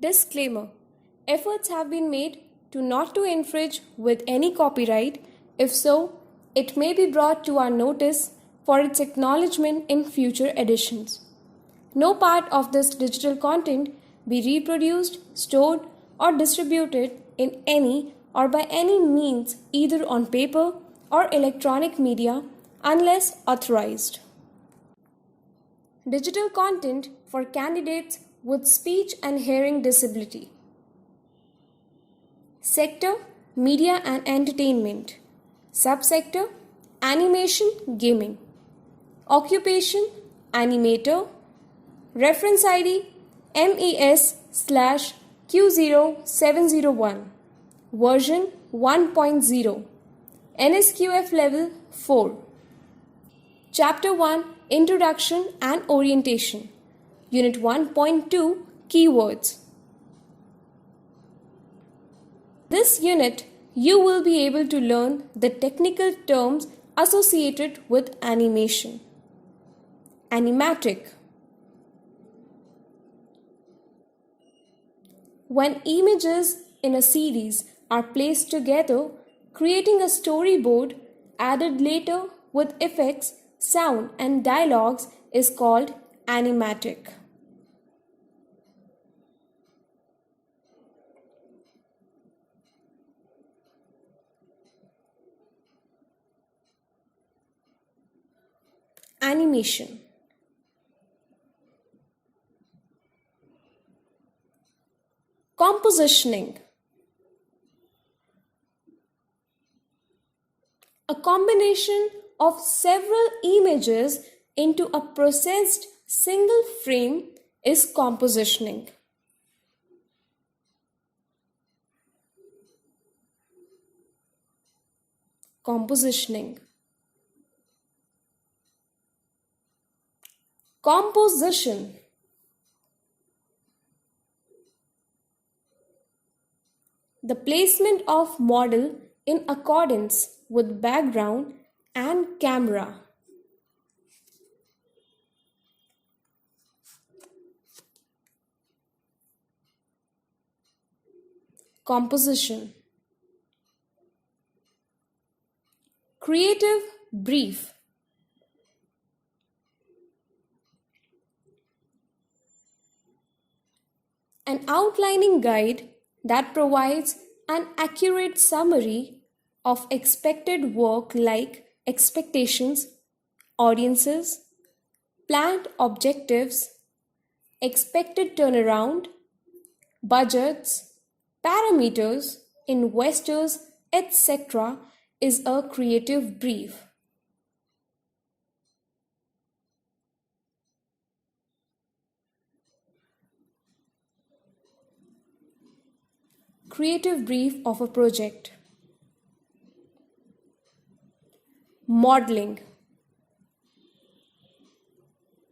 Disclaimer: efforts have been made to not to infringe with any copyright. If so, it may be brought to our notice for its acknowledgement in future editions. No part of this digital content be reproduced, stored, or distributed in any or by any means either on paper or electronic media unless authorized. Digital content for candidates with speech and hearing disability. Sector: Media and Entertainment. Subsector: Animation Gaming. Occupation: Animator. Reference ID: MES/Q0701. Version 1.0. NSQF Level 4. Chapter 1: Introduction and Orientation. Unit 1.2: Keywords. This unit, you will be able to learn the technical terms associated with animation. Animatic. When images in a series are placed together, creating a storyboard added later with effects, sound, and dialogues is called animatic. Animation. Compositioning. A combination of several images into a processed single frame is compositioning. Compositioning. Composition. The placement of model in accordance with background and camera. Composition. Creative brief. An outlining guide that provides an accurate summary of expected work like expectations, audiences, planned objectives, expected turnaround, budgets, parameters, investors, etc. is a creative brief. Creative brief of a project. Modeling.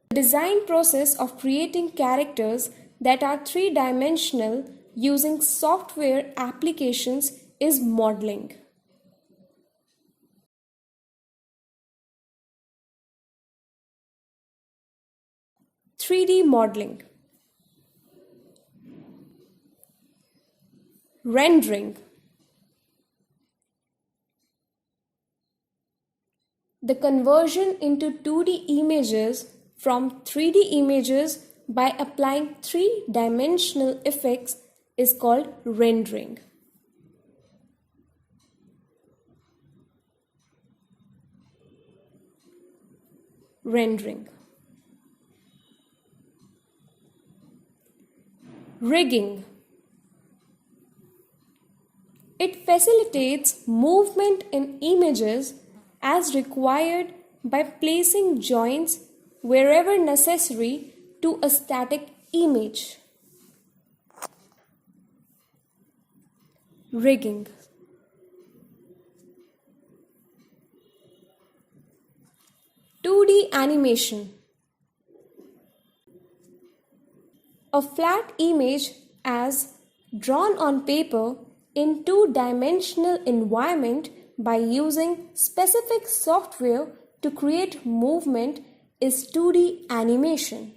The design process of creating characters that are three-dimensional using software applications is modeling. (3D) modeling. Rendering. The conversion into 2D images from 3D images by applying three-dimensional effects is called rendering. Rendering. Rigging. It facilitates movement in images as required by placing joints wherever necessary to a static image. Rigging. (2D) animation. A flat image as drawn on paper in two-dimensional environment by using specific software to create movement is 2D animation.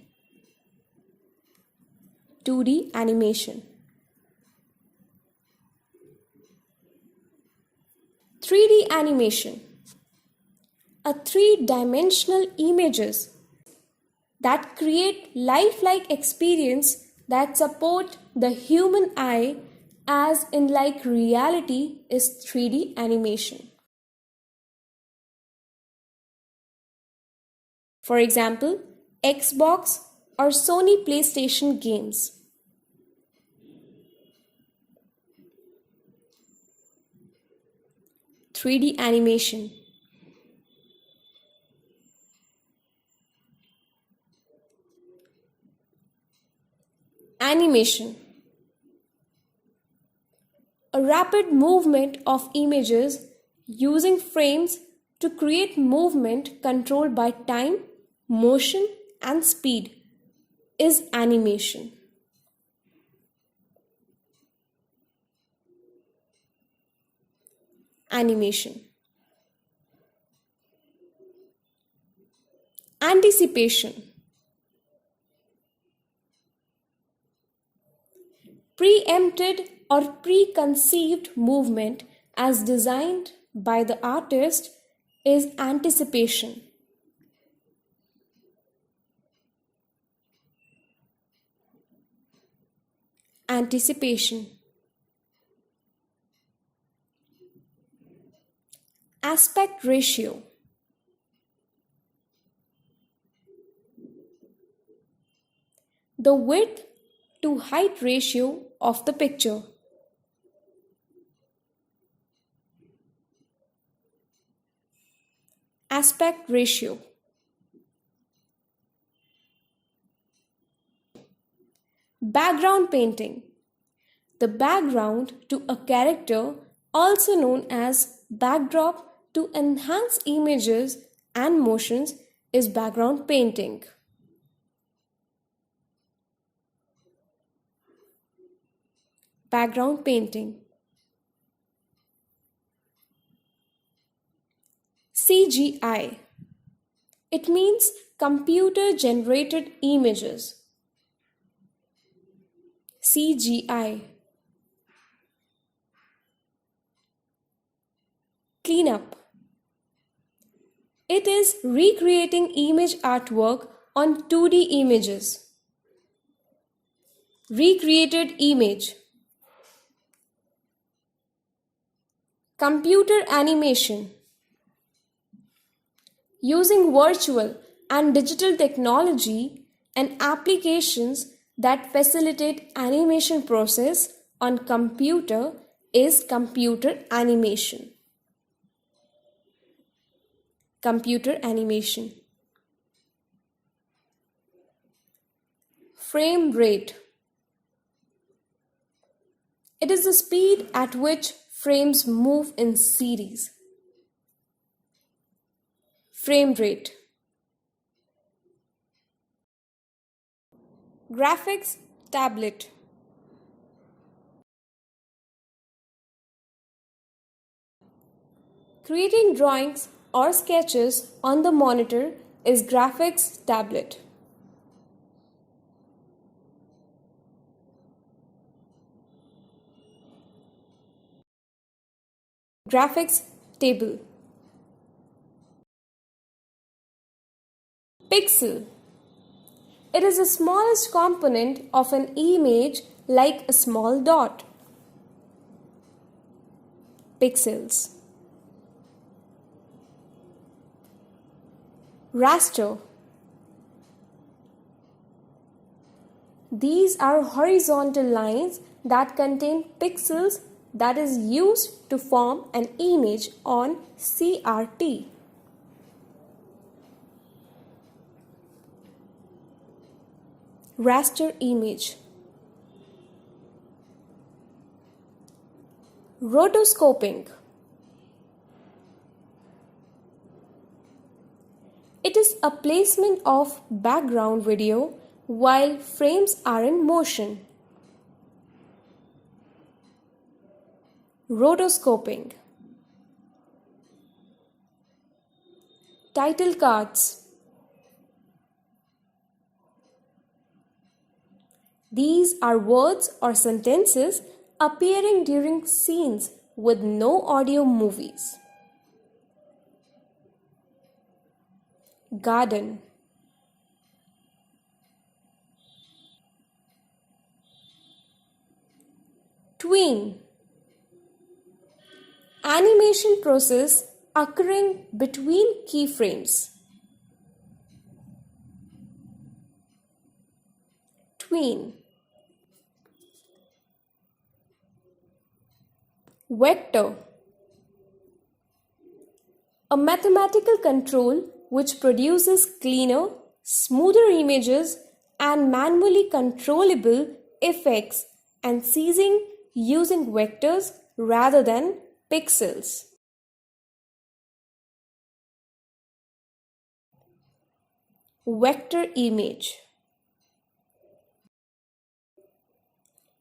2D animation. 3D animation. A three-dimensional images that create lifelike experience that support the human eye as in like reality is 3D animation. For example, Xbox or Sony PlayStation games. Three D animation. Animation. A rapid movement of images using frames to create movement controlled by time, motion, and speed is animation. Animation. Anticipation. Preempted or preconceived movement as designed by the artist is anticipation. Anticipation. Aspect ratio. The width to height ratio of the picture. Aspect ratio. Background painting. The background to a character, also known as backdrop to enhance images and motions, is background painting. Background painting. CGI. It means computer generated images. CGI. Cleanup. It is recreating image artwork on 2D images. Recreated image. Computer animation. Using virtual and digital technology and applications that facilitate animation process on computer is computer animation. Computer animation. Frame rate. It is the speed at which frames move in series. Frame rate. Graphics tablet. Creating drawings or sketches on the monitor is graphics tablet. Graphics table. Pixel. It is the smallest component of an image like a small dot. Pixels. Raster. These are horizontal lines that contain pixels that is used to form an image on CRT. Raster image. Rotoscoping. It is a placement of background video while frames are in motion. Rotoscoping. Title cards. These are words or sentences appearing during scenes with no audio movies. Garden. Tween. Animation process occurring between keyframes. Tween. Vector. A mathematical control which produces cleaner, smoother images and manually controllable effects and seizing using vectors rather than pixels. Vector image.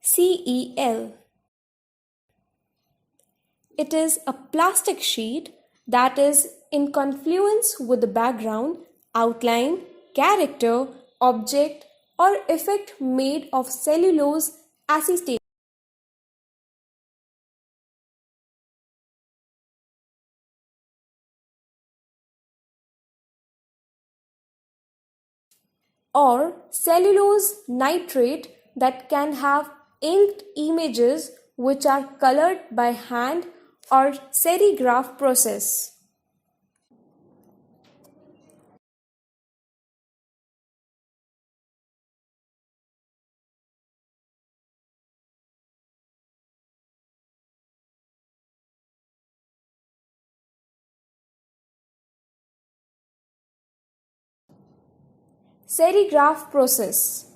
CEL. It is a plastic sheet that is in confluence with the background, outline, character, object, or effect made of cellulose acetate or cellulose nitrate that can have inked images which are colored by hand or serigraph process. Serigraph process.